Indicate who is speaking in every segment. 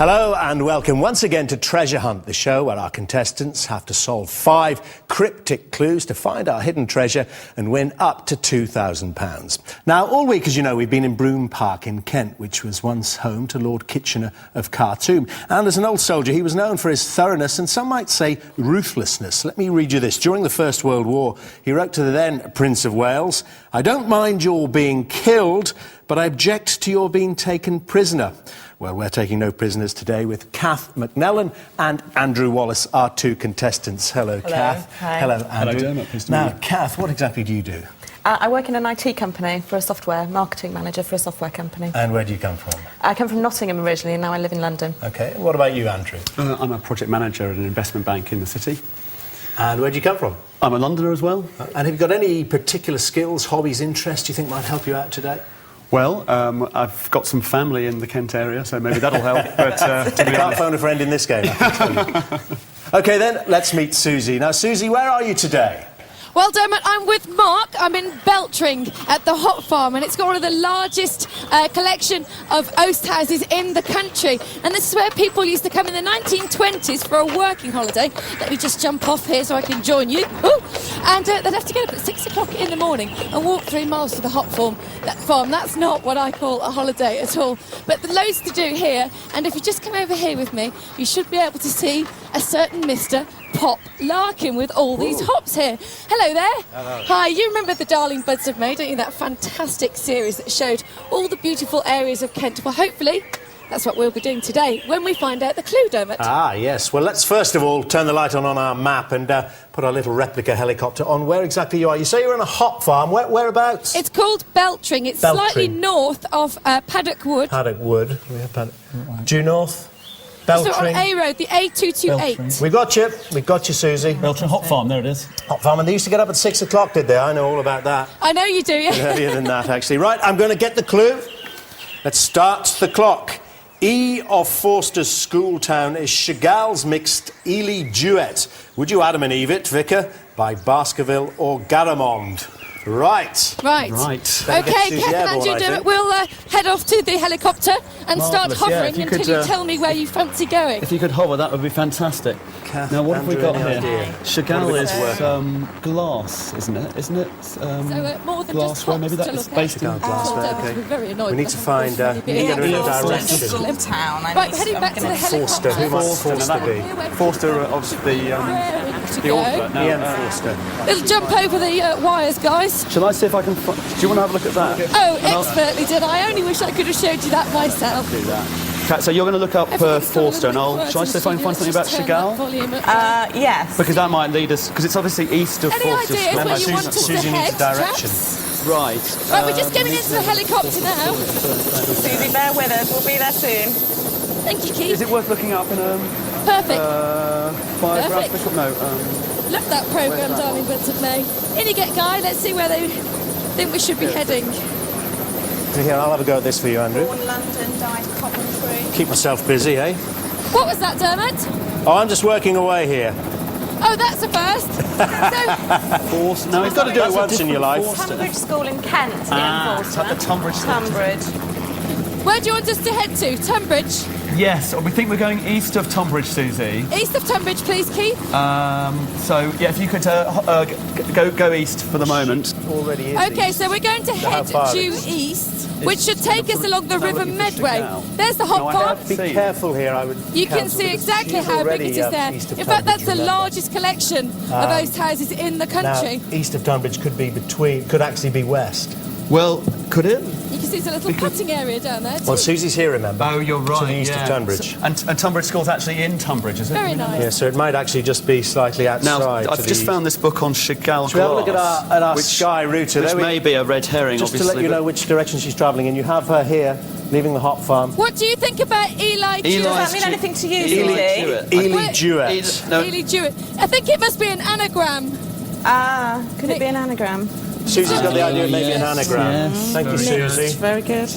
Speaker 1: Hello and welcome once again to Treasure Hunt, the show where our contestants have to solve 5 cryptic clues to find our hidden treasure and win up to £2,000. Now, all week, as you know, we've been in Broome Park in Kent, which was once home to Lord Kitchener of Khartoum. And as an old soldier, he was known for his thoroughness and some might say ruthlessness. Let me read you this. During the First World War, he wrote to the then Prince of Wales, "I don't mind your being killed, but I object to your being taken prisoner." Well, we're taking no prisoners today with Kath McNellan and Andrew Wallace, our 2 contestants. Hello, Kath.
Speaker 2: Hi.
Speaker 1: Hello, Andrew.
Speaker 3: Hello, Dermot. Pleased to meet you.
Speaker 1: Kath, what exactly do you do?
Speaker 2: I work in an IT company for a software, marketing manager for a software company.
Speaker 1: And where do you come from?
Speaker 2: I come from Nottingham originally and now I live in London.
Speaker 1: OK. What about you, Andrew?
Speaker 3: I'm a project manager at an investment bank in the city.
Speaker 1: And where do you come from?
Speaker 3: I'm a Londoner as well.
Speaker 1: And have you got any particular skills, hobbies, interests you think might help you out today?
Speaker 3: Well, I've got some family in the Kent area, so maybe that'll help. But
Speaker 1: You can't phone a friend in this game, I can tell you. OK, then, let's meet Susie. Now, Susie, where are you today?
Speaker 4: Well, Dermot, I'm with Mark. I'm in Beltring at the Hop Farm, and it's got one of the largest collection of oast houses in the country. And this is where people used to come in the 1920s for a working holiday. Let me just jump off here so I can join you. Ooh. And they'd have to get up at 6 o'clock in the morning and walk 3 miles to the hop farm. That's not what I call a holiday at all. But there's loads to do here. And if you just come over here with me, you should be able to see a certain Mr. Pop Larkin with all these hops here. Hello there.
Speaker 1: Hello.
Speaker 4: Hi, you remember the Darling Buds of May, don't you? That fantastic series that showed all the beautiful areas of Kent. Well, hopefully, that's what we'll be doing today when we find out the clue, Dermot.
Speaker 1: Ah, yes. Well, let's first of all turn the light on our map and put our little replica helicopter on. Where exactly you are? You say you're on a hop farm. Whereabouts?
Speaker 4: It's called Beltring. It's slightly north of Paddock Wood.
Speaker 1: Paddock Wood. We have Paddock. Due north? Beltring.
Speaker 4: So on A Road, the A228.
Speaker 1: We got you, Susie.
Speaker 3: Beltring Hop Farm, there it is.
Speaker 1: Hop farm, and they used to get up at 6 o'clock, did they? I know all about that.
Speaker 4: I know you do, yeah.
Speaker 1: Earlier than that, actually. Right, I'm going to get the clue. Let's start the clock. E of Forster's school town is Chagall's mixed Ely duet. Would you Adam and Eve it, Vicar, by Baskerville or Garamond? Right.
Speaker 4: Right. OK, Kath and Andrew, Dermot, we'll head off to the helicopter and start hovering until you tell me where you fancy going.
Speaker 3: If you could hover, that would be fantastic.
Speaker 1: Kath,
Speaker 3: now, what have we
Speaker 1: Andrew,
Speaker 3: got
Speaker 1: any
Speaker 3: here?
Speaker 1: idea?
Speaker 3: Chagall is glass, isn't it?
Speaker 4: So more than just
Speaker 3: glassware,
Speaker 4: hops
Speaker 3: maybe that
Speaker 4: to
Speaker 3: is
Speaker 4: look
Speaker 3: based
Speaker 4: at.
Speaker 3: in
Speaker 1: glassware,
Speaker 4: Dermot will be very annoyed.
Speaker 1: We need to find... we need to get in a direction.
Speaker 2: Town.
Speaker 4: Right, heading back to the helicopter.
Speaker 1: Forster. Who might Forster be?
Speaker 3: Forster, obviously, the author. No,
Speaker 1: Ian Forster.
Speaker 4: Little jump over the wires, guys.
Speaker 3: Shall I see if I can... Do you want to have a look at that?
Speaker 4: Oh, expertly did. I only wish I could have showed you that myself.
Speaker 3: Do that. Okay, so you're going to look up Forster, and shall I see if I can find something about Chagall?
Speaker 2: Yes.
Speaker 3: Because that might lead us, because it's obviously east of
Speaker 4: Any
Speaker 3: Forster's
Speaker 4: ideas
Speaker 3: school.
Speaker 4: where you want us to
Speaker 1: Susie needs
Speaker 4: head,
Speaker 1: direction.
Speaker 4: chaps?
Speaker 3: Right.
Speaker 4: Right, we're just getting into the helicopter now.
Speaker 2: Susie, bear with us. We'll be there soon.
Speaker 4: Thank you, Keith.
Speaker 3: Is it worth looking up in a
Speaker 4: Perfect.
Speaker 3: biographical? No.
Speaker 4: Love that programme, Darling Buds of May. In you get, Guy. Let's see where they think we should be heading.
Speaker 1: Here, I'll have a go at this for you, Andrew.
Speaker 2: Born London, died Coventry.
Speaker 1: Keep myself busy, eh?
Speaker 4: What was that, Dermot?
Speaker 1: Oh, I'm just working away here.
Speaker 4: Oh, that's a first.
Speaker 3: Forster. No,
Speaker 1: You've got to do it once in your life.
Speaker 2: Tunbridge School in Kent, Ian Forster.
Speaker 3: the Tunbridge School.
Speaker 2: Tunbridge.
Speaker 4: Where do you want us to head to? Tunbridge?
Speaker 3: Yes, we think we're going east of Tunbridge, Susie.
Speaker 4: East of Tunbridge, please, Keith.
Speaker 3: So, yeah, if you could go east for the moment.
Speaker 1: Already is.
Speaker 4: OK, so we're going to head
Speaker 1: far
Speaker 4: due
Speaker 1: is it?
Speaker 4: east, which should take us along the River
Speaker 3: looking for
Speaker 4: Medway.
Speaker 3: Chagall.
Speaker 4: There's the hop farm.
Speaker 1: Be careful here, I would.
Speaker 4: You can
Speaker 1: counsel,
Speaker 4: see
Speaker 1: because
Speaker 4: exactly
Speaker 1: she's
Speaker 4: how big
Speaker 1: already,
Speaker 4: it is there.
Speaker 1: east of
Speaker 4: In fact, that's
Speaker 1: Tunbridge,
Speaker 4: the
Speaker 1: remember.
Speaker 4: largest collection of oast houses in the country.
Speaker 1: Now, east of Tunbridge could actually be west.
Speaker 3: Well, could it?
Speaker 4: You can see there's a little putting area down there too.
Speaker 1: Well, Susie's here, remember?
Speaker 3: Oh, you're right.
Speaker 1: To the east of Tunbridge.
Speaker 3: And Tunbridge School's actually in Tunbridge, is it?
Speaker 4: Very nice.
Speaker 1: Yeah, so it might actually just be slightly outside.
Speaker 3: Now, I've just found this book on Chagall
Speaker 1: Should we have a look at our
Speaker 3: which,
Speaker 1: sky router?
Speaker 3: Which
Speaker 1: There we-
Speaker 3: may be a red herring,
Speaker 1: Just
Speaker 3: obviously.
Speaker 1: to let you know which direction she's travelling in. You have her here, leaving the hop farm.
Speaker 4: What do you think about Eli Jewett?
Speaker 2: Does that mean anything to you, Susie?
Speaker 1: Ely Duet.
Speaker 3: No,
Speaker 4: Eli Jewett. I think it must be an anagram.
Speaker 2: Could it be an anagram?
Speaker 1: Susie's got the idea of maybe an anagram.
Speaker 3: yes.
Speaker 1: Thank you, Susie.
Speaker 2: Very good.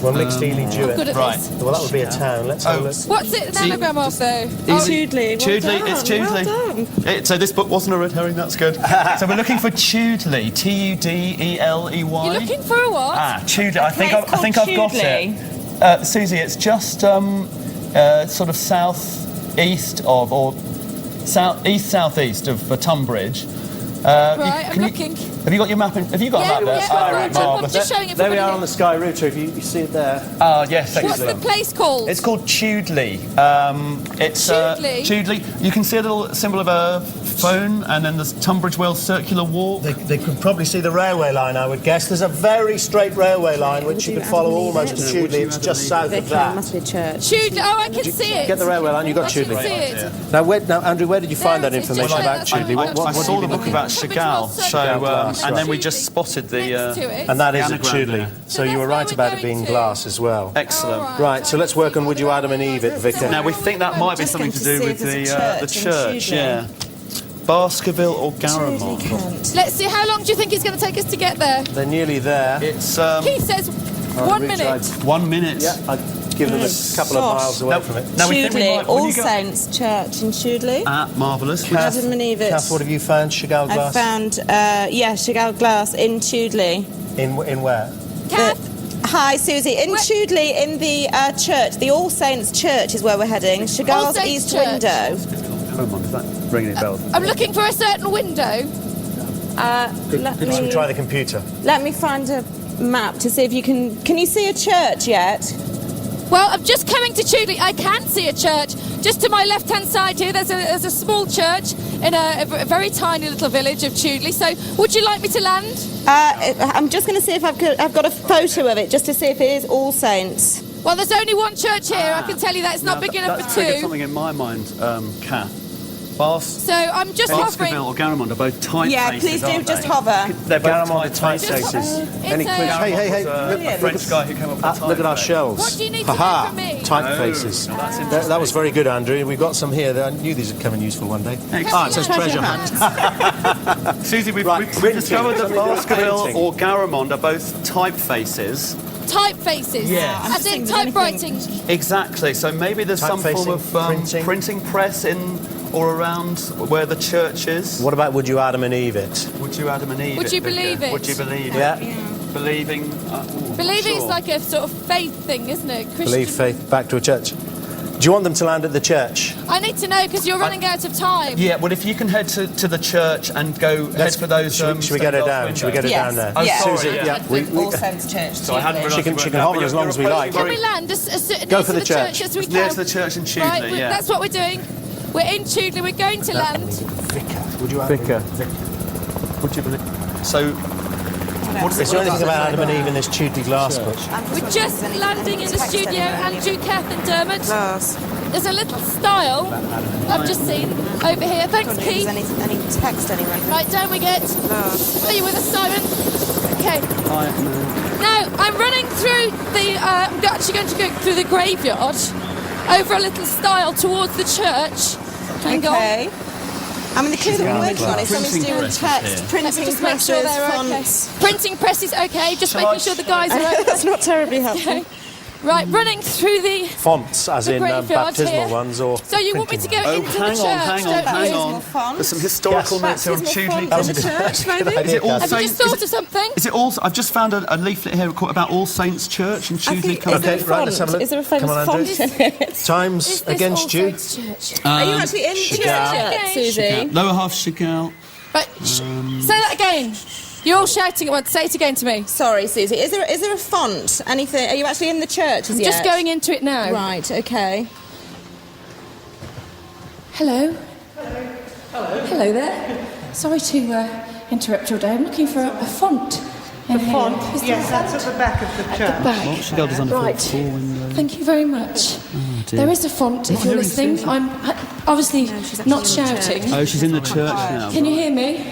Speaker 1: Well, mixed Ely
Speaker 4: I'm
Speaker 1: Duet.
Speaker 4: good at
Speaker 3: Right.
Speaker 4: this.
Speaker 1: Well, that would be a town. Let's have a look.
Speaker 4: What's it an anagram of, though?
Speaker 2: Chudley.
Speaker 3: Chudley, it's Chudley. So this book wasn't a red herring, that's good. So we're looking for Chudley, Tudely.
Speaker 4: You're looking for a what?
Speaker 3: Chudley. I think I've got it. Susie, it's just sort of south-east of, or southeast of Tunbridge.
Speaker 4: Right, I'm looking.
Speaker 3: Have you got your map? Have you got a map there?
Speaker 4: I've got it. I'm
Speaker 3: Marvellous.
Speaker 4: just showing it.
Speaker 1: There we
Speaker 4: for
Speaker 1: are
Speaker 4: you.
Speaker 1: on the Sky Router, if you see it there.
Speaker 3: Ah, yes,
Speaker 4: What's the
Speaker 3: excellent.
Speaker 4: place called?
Speaker 3: It's called Chudley. It's
Speaker 4: Chudley?
Speaker 3: Chudley. You can see a little symbol of a phone, and then there's Tunbridge Wells Circular Walk.
Speaker 1: They could probably see the railway line, I would guess. There's a very straight railway line which you could follow almost to Chudley. It's just south of that.
Speaker 5: Must be a church.
Speaker 4: Chudley. Oh, I can see it.
Speaker 1: Get the railway line, you got
Speaker 4: I can
Speaker 1: Chudley.
Speaker 4: see it.
Speaker 1: Now, Andrew, where did you find that
Speaker 4: There it is,
Speaker 1: information
Speaker 4: just
Speaker 1: about
Speaker 4: like
Speaker 1: Chudley?
Speaker 4: that.
Speaker 3: I saw the
Speaker 1: have you
Speaker 3: book
Speaker 1: been
Speaker 3: about
Speaker 4: Tunbridge
Speaker 3: Chagall,
Speaker 4: Wells
Speaker 3: so
Speaker 4: Circular
Speaker 1: Glass,
Speaker 3: and then we
Speaker 4: right.
Speaker 3: just spotted the.
Speaker 4: Next to it.
Speaker 1: And that is at
Speaker 3: anagram
Speaker 1: Chudley.
Speaker 3: there.
Speaker 1: So
Speaker 4: that's
Speaker 1: you were
Speaker 4: where
Speaker 1: right
Speaker 4: we're
Speaker 1: about it
Speaker 4: going
Speaker 1: being
Speaker 4: to.
Speaker 1: glass as well.
Speaker 3: Excellent.
Speaker 4: All
Speaker 1: Right, so let's work on Would You Adam and Eve it, Vicar.
Speaker 3: Now we think that might be
Speaker 5: just
Speaker 3: something
Speaker 5: going
Speaker 3: to
Speaker 5: to
Speaker 3: do
Speaker 5: see
Speaker 3: with
Speaker 5: if there's
Speaker 3: the
Speaker 5: a
Speaker 3: the
Speaker 5: church
Speaker 3: church,
Speaker 5: in
Speaker 3: yeah. Baskerville or
Speaker 5: Chudley,
Speaker 3: Garamond?
Speaker 5: Kent.
Speaker 4: Let's see. How long do you think it's going to take us to get there?
Speaker 1: They're nearly there.
Speaker 3: It's
Speaker 4: Keith says
Speaker 1: I'll
Speaker 4: 1
Speaker 1: reach
Speaker 4: minute.
Speaker 1: out.
Speaker 3: 1 minute.
Speaker 1: Yeah, I'd give them a couple of
Speaker 5: Gosh.
Speaker 1: miles away from it.
Speaker 3: Now we think we
Speaker 5: Chudley,
Speaker 3: might. when
Speaker 5: All
Speaker 3: you go-
Speaker 5: Saints Church in Chudley.
Speaker 3: Marvellous.
Speaker 5: Adam and Eve it.
Speaker 1: Kath, what have you found? Chagall
Speaker 5: I
Speaker 1: glass?
Speaker 5: found, Chagall Glass in Chudley.
Speaker 1: In where?
Speaker 4: Kath,
Speaker 5: Hi, Susie. In
Speaker 4: Where-
Speaker 5: Chudley, in the church, the All Saints Church is where we're heading. Chagall's
Speaker 4: Saints
Speaker 5: east
Speaker 4: Church.
Speaker 5: window.
Speaker 3: Garamond, is that ringing any bells?
Speaker 4: I'm looking for a certain window.
Speaker 1: Should we try the computer?
Speaker 5: Let me find a map to see if you can. Can you see a church yet?
Speaker 4: Well, I'm just coming to Chudley. I can see a church. Just to my left-hand side here, there's a small church in a very tiny little village of Chudley. So, would you like me to land?
Speaker 5: I'm just going to see if I've got a photo of it, just to see if it is All Saints.
Speaker 4: Well, there's only one church here. I can tell you that it's not big enough
Speaker 3: That's
Speaker 4: for
Speaker 3: triggered
Speaker 4: two.
Speaker 3: something in my mind, Kath.
Speaker 4: So I'm just hovering.
Speaker 3: Baskerville or Garamond are both tight
Speaker 5: Yeah,
Speaker 3: faces,
Speaker 5: please do
Speaker 3: aren't
Speaker 5: just
Speaker 3: they?
Speaker 5: hover.
Speaker 3: They're both
Speaker 1: Garamond
Speaker 3: tight
Speaker 1: tight
Speaker 3: faces.
Speaker 1: faces.
Speaker 4: It's
Speaker 1: Any
Speaker 4: a-
Speaker 1: clues? Hey,
Speaker 3: A French guy who came up with a
Speaker 1: Look at our
Speaker 3: typeface.
Speaker 1: shells.
Speaker 4: What do you need to
Speaker 1: Ha-ha,
Speaker 4: know from me?
Speaker 1: Tight faces.
Speaker 3: no, that's
Speaker 1: That was very good, Andrew. We've got some here. I knew these would come in useful one day. Ah, it says treasure hunt.
Speaker 3: Susie, we've
Speaker 1: Right,
Speaker 3: discovered that
Speaker 1: something to do with
Speaker 3: Baskerville
Speaker 1: painting.
Speaker 3: or Garamond are both typefaces.
Speaker 4: Typefaces.
Speaker 3: Yes.
Speaker 4: As in
Speaker 5: just thinking
Speaker 4: typewriting.
Speaker 3: Exactly. So maybe there's some form
Speaker 1: Typefacing,
Speaker 3: of
Speaker 1: printing.
Speaker 3: press in or around where the church is.
Speaker 1: What about Would You Adam and Eve it?
Speaker 3: Would you Adam and Eve
Speaker 4: Would
Speaker 3: it,
Speaker 4: you
Speaker 3: Vicar?
Speaker 4: believe it?
Speaker 3: Would you believe
Speaker 1: Yeah.
Speaker 3: it? Believing.
Speaker 4: Believing
Speaker 3: sure.
Speaker 4: is like a sort of faith thing, isn't it? Christian.
Speaker 1: Believe, faith, back to a church. Do you want them to land at the church?
Speaker 4: I need to know because you're running out of time.
Speaker 3: Yeah, well, if you can head to the church and head for those.
Speaker 1: Should we get her down? Should we get her down there?
Speaker 3: Oh, sorry,
Speaker 1: Susie,
Speaker 3: yeah.
Speaker 1: yeah.
Speaker 5: All Saints Church.
Speaker 3: So I hadn't realised
Speaker 1: She can
Speaker 3: you weren't
Speaker 1: hover
Speaker 3: there,
Speaker 1: as
Speaker 3: but
Speaker 1: long as we
Speaker 3: you're
Speaker 1: like.
Speaker 4: Can
Speaker 3: very-
Speaker 4: we land as near
Speaker 1: Go
Speaker 4: to
Speaker 1: for the church.
Speaker 4: as we
Speaker 3: Near
Speaker 4: can?
Speaker 3: to the church in Chudley,
Speaker 4: Right,
Speaker 3: yeah.
Speaker 4: that's what we're doing. We're in Chudley. We're going to land.
Speaker 1: Vicar. Would you
Speaker 3: Vicar. Would you believe? So, what
Speaker 1: Is there anything about Adam and Eve in this Chudley glass book?
Speaker 4: We're just landing in the studio. Andrew, Kath and Dermot.
Speaker 5: Glass.
Speaker 4: There's a little style I've just seen over here. Thanks, Keith.
Speaker 5: Any text anyway?
Speaker 4: Right, down we get.
Speaker 5: Glass.
Speaker 4: Are you with us, Simon? Okay. Now, I'm running through the... I'm actually going to go through the graveyard over a little stile towards the church. Hang on.
Speaker 5: Okay. I mean, the clue that we're working on is something to do with text,
Speaker 4: Let me
Speaker 5: printing
Speaker 4: just make sure
Speaker 5: presses,
Speaker 4: they're okay.
Speaker 5: fonts.
Speaker 4: Printing press is okay. Just making sure the guys are okay.
Speaker 5: That's not terribly helpful.
Speaker 4: Okay. Right, running through the...
Speaker 1: Fonts, as
Speaker 4: The
Speaker 1: in
Speaker 4: graveyard
Speaker 1: baptismal
Speaker 4: here.
Speaker 1: ones, or
Speaker 4: So you want me to go
Speaker 3: oh,
Speaker 4: into the
Speaker 3: hang
Speaker 4: church,
Speaker 3: on, hang on,
Speaker 4: don't
Speaker 3: hang
Speaker 4: you?
Speaker 3: on.
Speaker 5: Font.
Speaker 3: There's some historical notes here on Chudley.
Speaker 5: Baptismal font in the church, maybe?
Speaker 3: Is it All
Speaker 4: Have you
Speaker 3: Saints?
Speaker 4: just thought of something?
Speaker 3: Is it all? I've just found a leaflet here about All Saints Church in
Speaker 5: I
Speaker 3: Chudley.
Speaker 5: think, is there a
Speaker 1: Okay, right, let's have a
Speaker 5: font?
Speaker 1: look.
Speaker 5: Is there a
Speaker 1: Come
Speaker 5: famous
Speaker 1: on,
Speaker 5: font
Speaker 1: Andrew.
Speaker 5: in it?
Speaker 4: Is
Speaker 1: Times
Speaker 4: this
Speaker 1: against
Speaker 4: All
Speaker 1: you.
Speaker 4: Saints Church?
Speaker 5: Are you actually in church yet,
Speaker 4: Okay.
Speaker 5: Susie?
Speaker 3: Lower half Chagall.
Speaker 4: But say that again. You're all shouting at once. Say it again to me.
Speaker 5: Sorry, Susie. Is there a font? Anything? Are you actually in the church as yet?
Speaker 4: Just going into it now.
Speaker 5: Right. Okay.
Speaker 4: Hello. Hello there. Sorry to interrupt your day. I'm looking for a font. In here.
Speaker 6: Font?
Speaker 4: Is there
Speaker 6: Yes,
Speaker 4: a
Speaker 6: that's
Speaker 4: font?
Speaker 6: at the back of the church.
Speaker 4: Back.
Speaker 3: Chagall does under
Speaker 4: Right.
Speaker 3: four windows.
Speaker 4: Thank you very much.
Speaker 3: dear.
Speaker 4: There is a font if you're listening. I'm obviously
Speaker 5: she's actually
Speaker 4: not
Speaker 5: in the church.
Speaker 4: shouting.
Speaker 3: Oh, she's in the church now.
Speaker 4: Can you hear me?